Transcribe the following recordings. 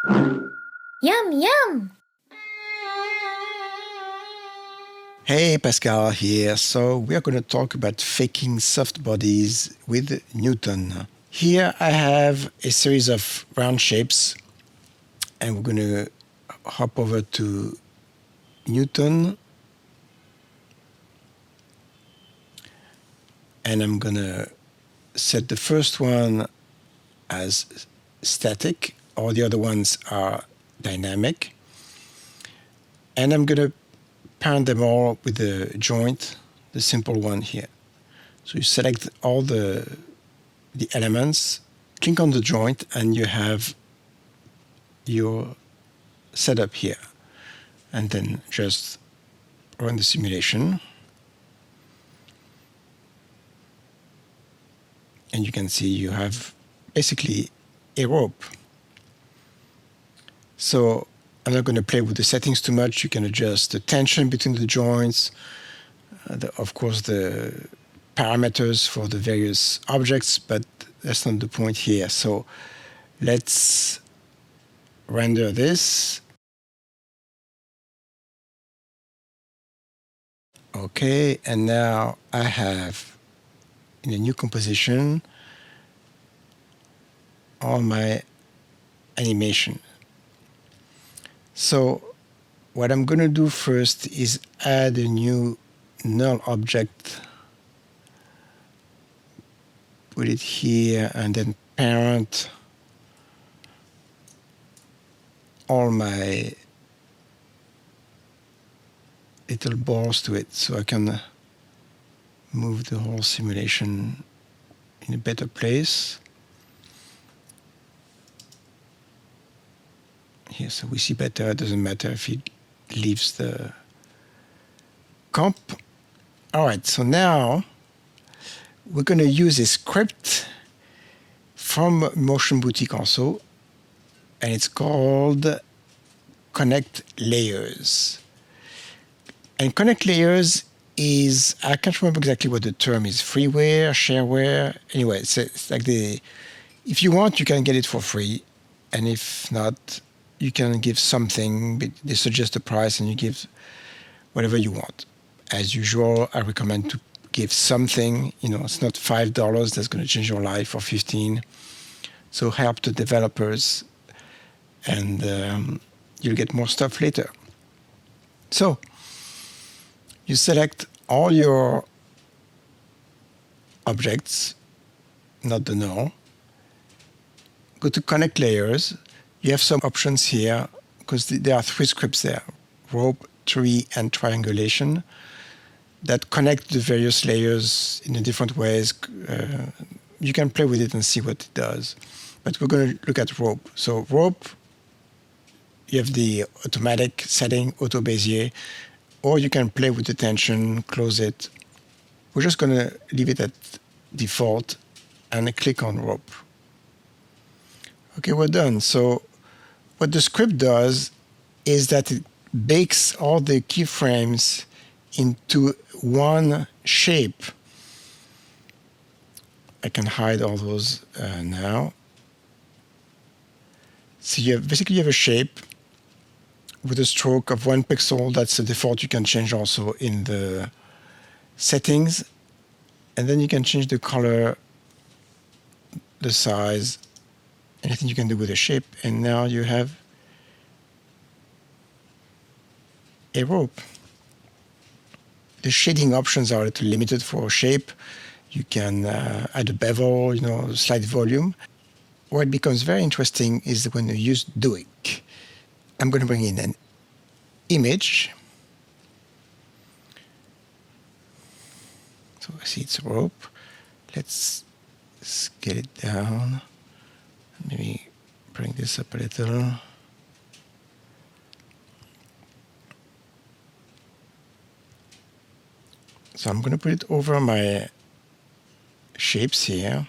Yum, yum! Hey, Pascal here. So we are going to talk about faking soft bodies with Newton. Here I have a series of round shapes, and we're going to hop over to Newton, and I'm going to set the first one as static. All the other ones are dynamic. And I'm going to parent them all with the joint, the simple one here. So you select all the elements, click on the joint, and you have your setup here. And then just run the simulation. And you can see you have basically a rope. So I'm not going to play with the settings too much. You can adjust the tension between the joints, of course, the parameters for the various objects, but that's not the point here. So let's render this. Okay, and now I have in a new composition all my animation. So what I'm going to do first is add a new null object, put it here, and then parent all my little balls to it so I can move the whole simulation in a better place. Here, so we see better. It doesn't matter if it leaves the comp. All right, so now we're going to use a script from Motion Boutique also, and it's called Connect Layers. And Connect Layers is, I can't remember exactly what the term is, freeware, shareware. Anyway, it's like if you want, you can get it for free. And if not, you can give something. They suggest a price and you give whatever you want. As usual, I recommend to give something. It's not $5 that's going to change your life or 15. So help the developers and you'll get more stuff later. So you select all your objects, not the null. Go to Connect Layers. You have some options here because there are 3 scripts there, rope, tree, and triangulation, that connect the various layers in different ways. You can play with it and see what it does. But we're going to look at rope. So rope, you have the automatic setting, auto Bezier, or you can play with the tension, close it. We're just going to leave it at default and click on rope. Okay, we're done. So what the script does is that it bakes all the keyframes into one shape. I can hide all those now. So you have a shape with a stroke of 1 pixel. That's the default. You can change also in the settings. And then you can change the color, the size, anything you can do with a shape. And now you have a rope. The shading options are a little limited for shape. You can add a bevel, slight volume. Where it becomes very interesting is when you use doing. I'm going to bring in an image. So I see it's a rope. Let's scale it down. Maybe bring this up a little. So I'm going to put it over my shapes here.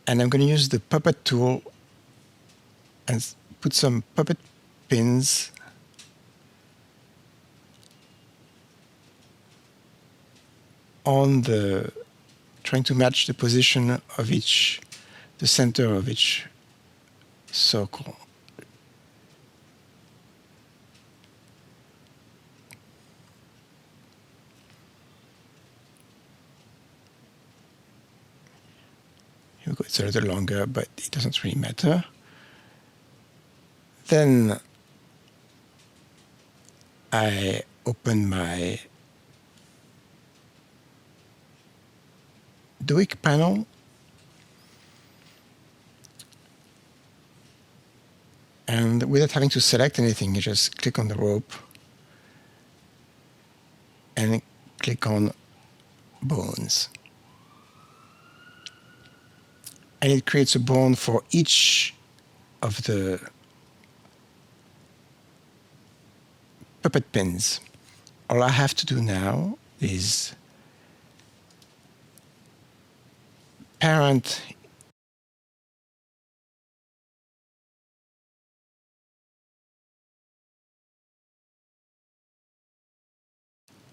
And I'm going to use the puppet tool and put some puppet pins on trying to match the position of the center of each circle. Here we go. It's a little longer, but it doesn't really matter. Then I open my Duik panel, and without having to select anything, you just click on the rope and click on bones. And it creates a bone for each of the puppet pins. All I have to do now is parent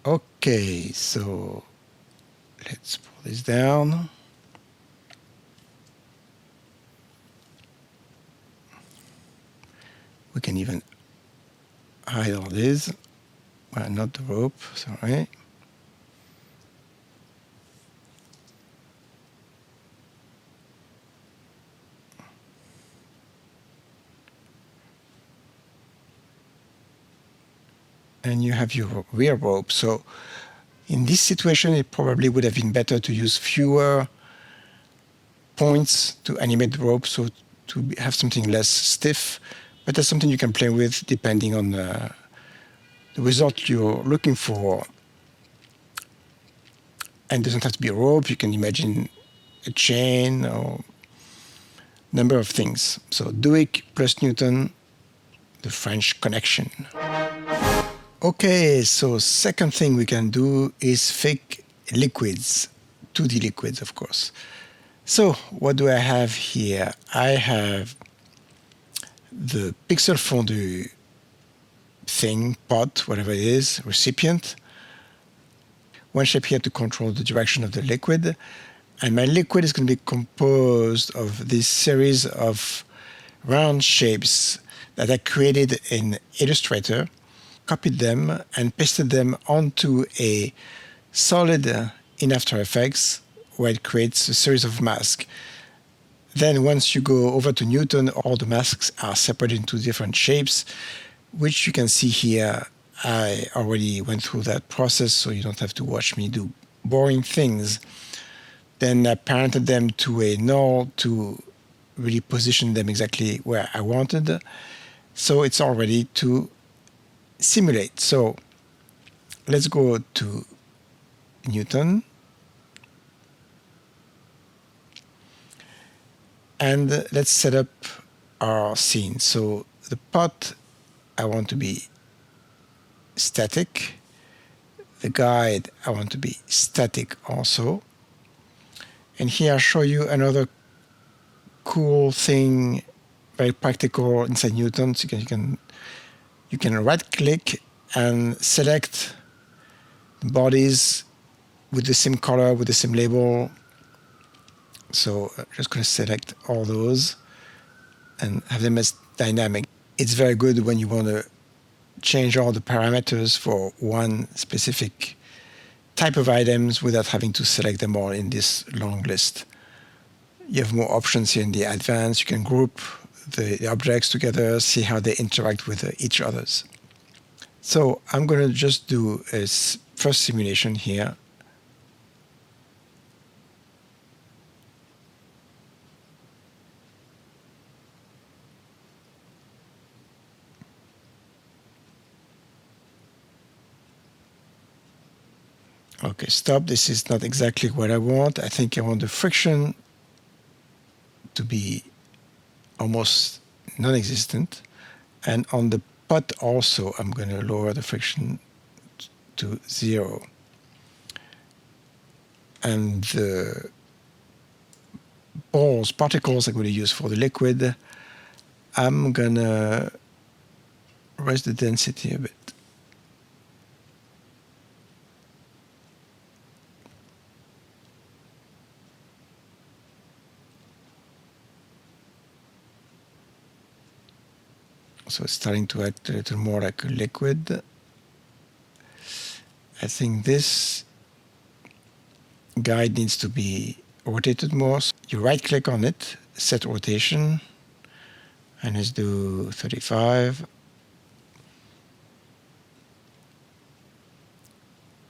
Okay, so let's pull this down. We can even hide all this. Well, not the rope, sorry. And you have your rear rope. So in this situation, it probably would have been better to use fewer points to animate the rope, so to have something less stiff. But that's something you can play with depending on the result you're looking for. And it doesn't have to be a rope. You can imagine a chain or number of things. So Duik plus Newton, the French connection. Okay, so second thing we can do is fake liquids, 2D liquids, of course. So what do I have here? I have the pixel fondu thing, pot, whatever it is, recipient. One shape here to control the direction of the liquid. And my liquid is going to be composed of this series of round shapes that I created in Illustrator, copied them, and pasted them onto a solid in After Effects, where it creates a series of masks. Then once you go over to Newton, all the masks are separated into different shapes, which you can see here. I already went through that process, so you don't have to watch me do boring things. Then I parented them to a null to really position them exactly where I wanted. So it's all ready to simulate. So let's go to Newton. And let's set up our scene. So the pot, I want to be static. The guide, I want to be static also. And here I'll show you another cool thing, very practical inside Newton. So you can right-click and select bodies with the same color, with the same label. So I'm just going to select all those and have them as dynamic. It's very good when you want to change all the parameters for one specific type of items without having to select them all in this long list. You have more options here in the advanced. You can group the objects together, see how they interact with each others. So I'm going to just do a first simulation here. Okay, stop. This is not exactly what I want. I think I want the friction to be almost non-existent. And on the pot also, I'm going to lower the friction to 0. And the balls, particles I'm going to use for the liquid, I'm going to raise the density a bit. So it's starting to act a little more like a liquid. I think this guide needs to be rotated more. So you right click on it, set rotation, and let's do 35.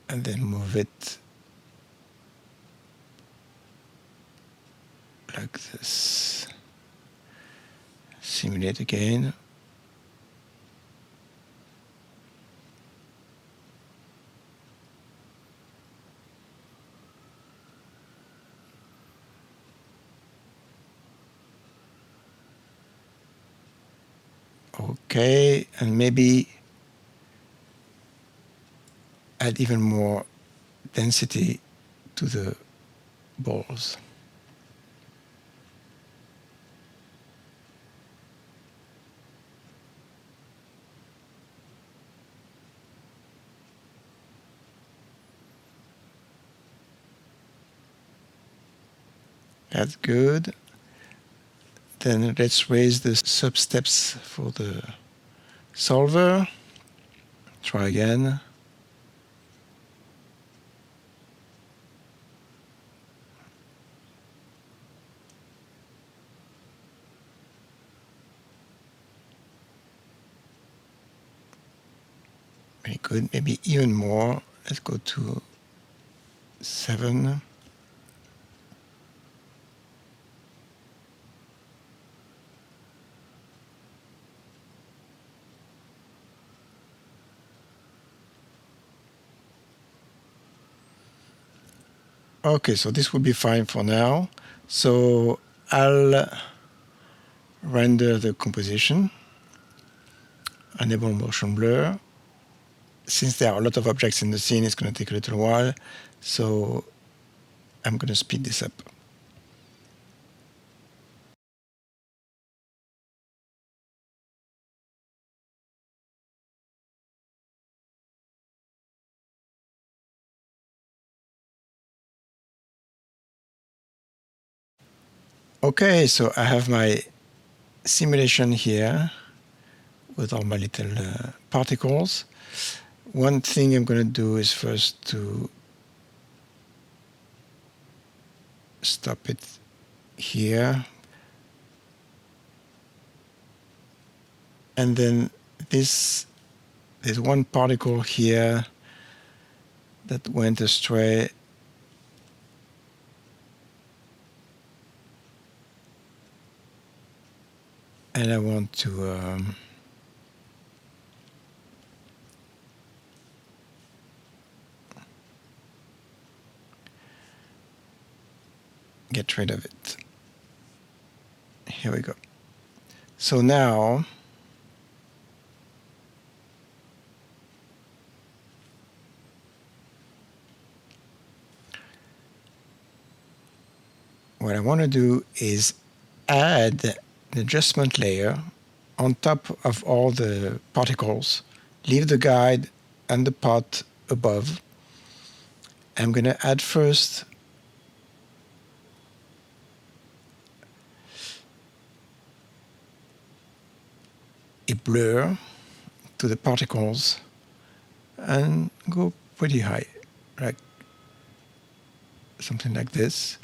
And then move it like this. Simulate again. Okay, and maybe add even more density to the balls. That's good. Then let's raise the sub-steps for the solver. Try again. Very good. Maybe even more. Let's go to 7. Okay, so this will be fine for now. So I'll render the composition, enable motion blur. Since there are a lot of objects in the scene, it's going to take a little while. So I'm going to speed this up. Okay, so I have my simulation here with all my little particles. One thing I'm going to do is first to stop it here. And then there's one particle here that went astray. And I want to get rid of it. Here we go. So now what I want to do is add the adjustment layer on top of all the particles. Leave the guide and the pot above. I'm going to add first a blur to the particles and go pretty high, like something like this.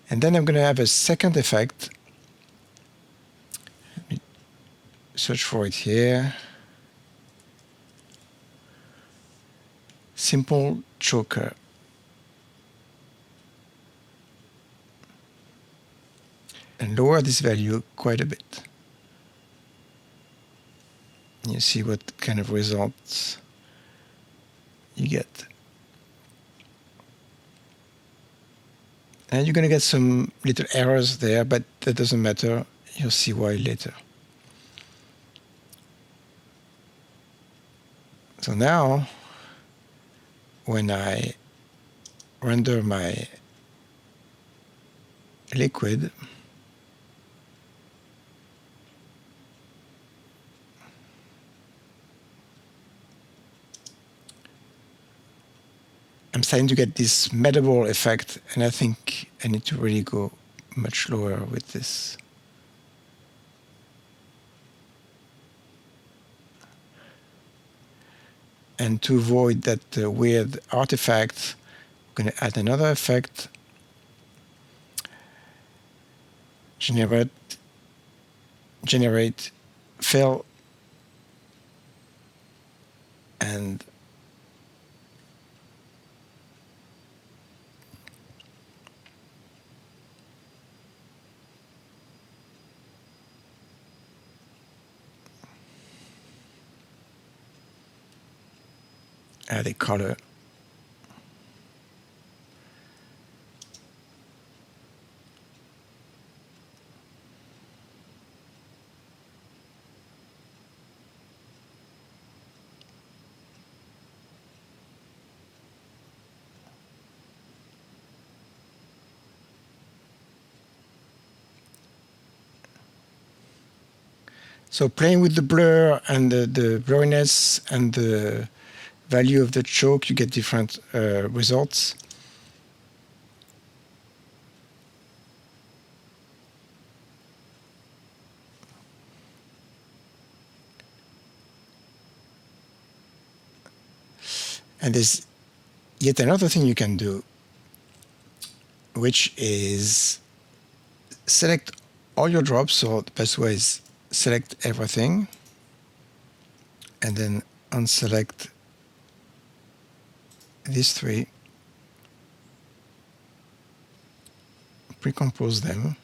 And then I'm going to have a second effect. Let me search for it here. Simple choker. And lower this value quite a bit. You see what kind of results you get. And you're going to get some little errors there, but that doesn't matter. You'll see why later. So now, when I render my liquid, I'm starting to get this medable effect, and I think I need to really go much lower with this. And to avoid that weird artifact, I'm going to add another effect. Generate fill, and add a color. So playing with the blur and the blurriness and the value of the choke, you get different results. And there's yet another thing you can do, which is select all your drops. So the best way is select everything and then unselect these three, pre-compose them,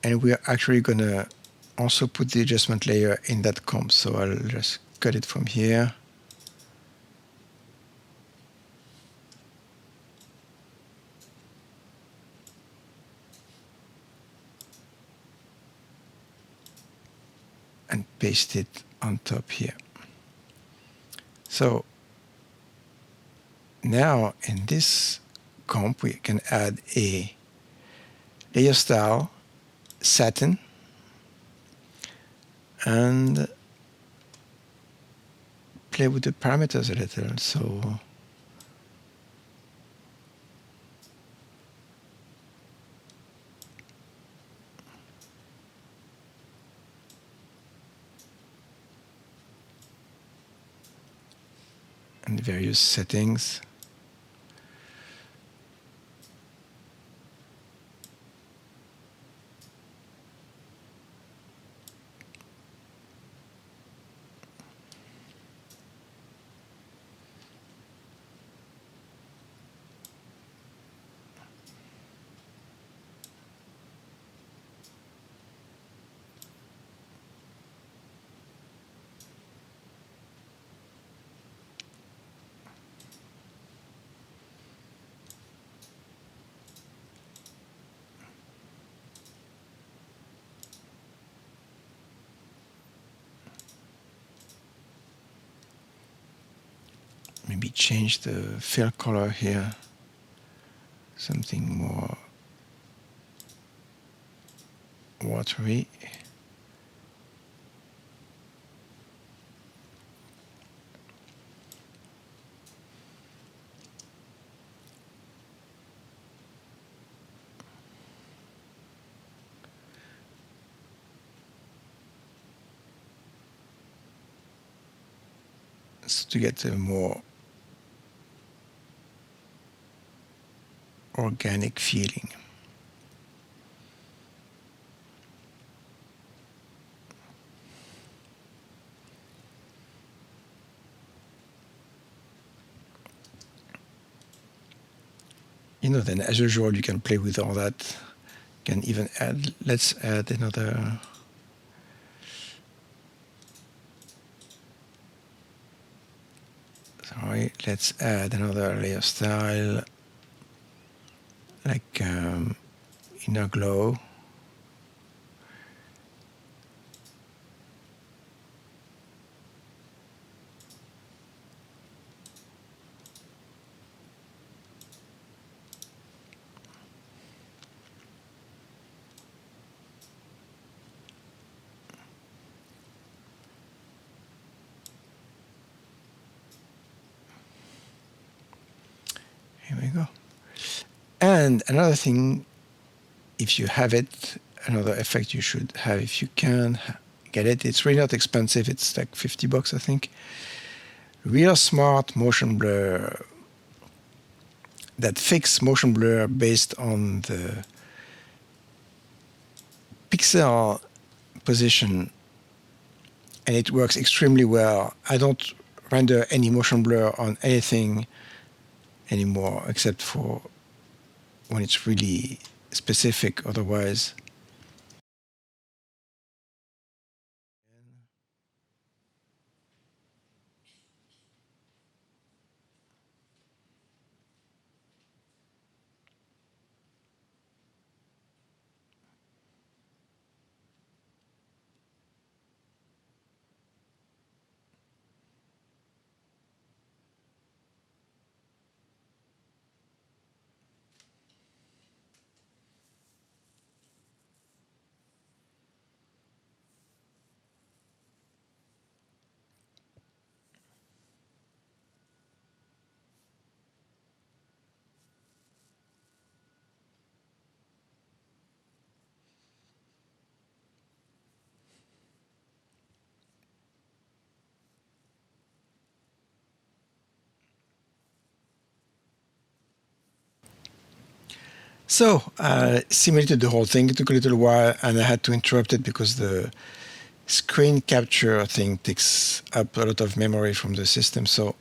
and we are actually going to also put the adjustment layer in that comp. So I'll just cut it from here. And paste it on top here. So now in this comp, we can add a layer style, satin, and play with the parameters a little. So and various settings. Maybe change the fill color here, something more watery. So to get a more organic feeling. Then as usual, you can play with all that. You can even add, let's add another, let's add another layer style, like inner glow. Here we go. And another thing, if you have it, another effect you should have if you can get it. It's really not expensive. It's like $50, I think. Real smart motion blur that fix motion blur based on the pixel position, and it works extremely well. I don't render any motion blur on anything anymore except for when it's really specific. Otherwise, so simulated the whole thing. It took a little while, and I had to interrupt it because the screen capture thing takes up a lot of memory from the system. So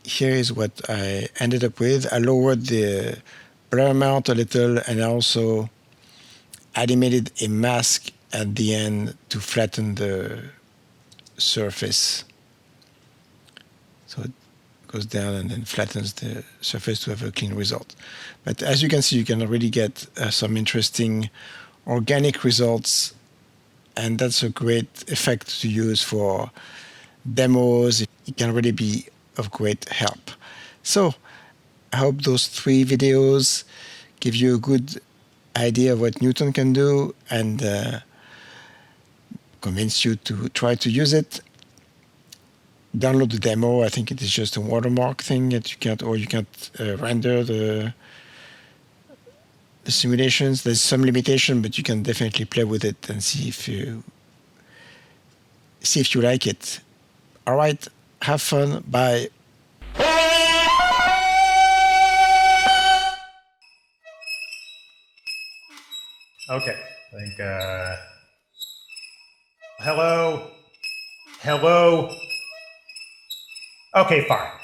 here is what I ended up with. I lowered the blur amount a little, and I also animated a mask at the end to flatten the surface. So it goes down and then flattens the surface to have a clean result. But as you can see, you can really get some interesting organic results, and that's a great effect to use for demos. It can really be of great help. So I hope those 3 videos give you a good idea of what Newton can do and convince you to try to use it. Download the demo. I think it is just a watermark thing that you can't render the simulations. There's some limitation, but you can definitely play with it and see if you like it. All right, have fun. Bye. Okay, I think, hello? Hello? Okay, fine.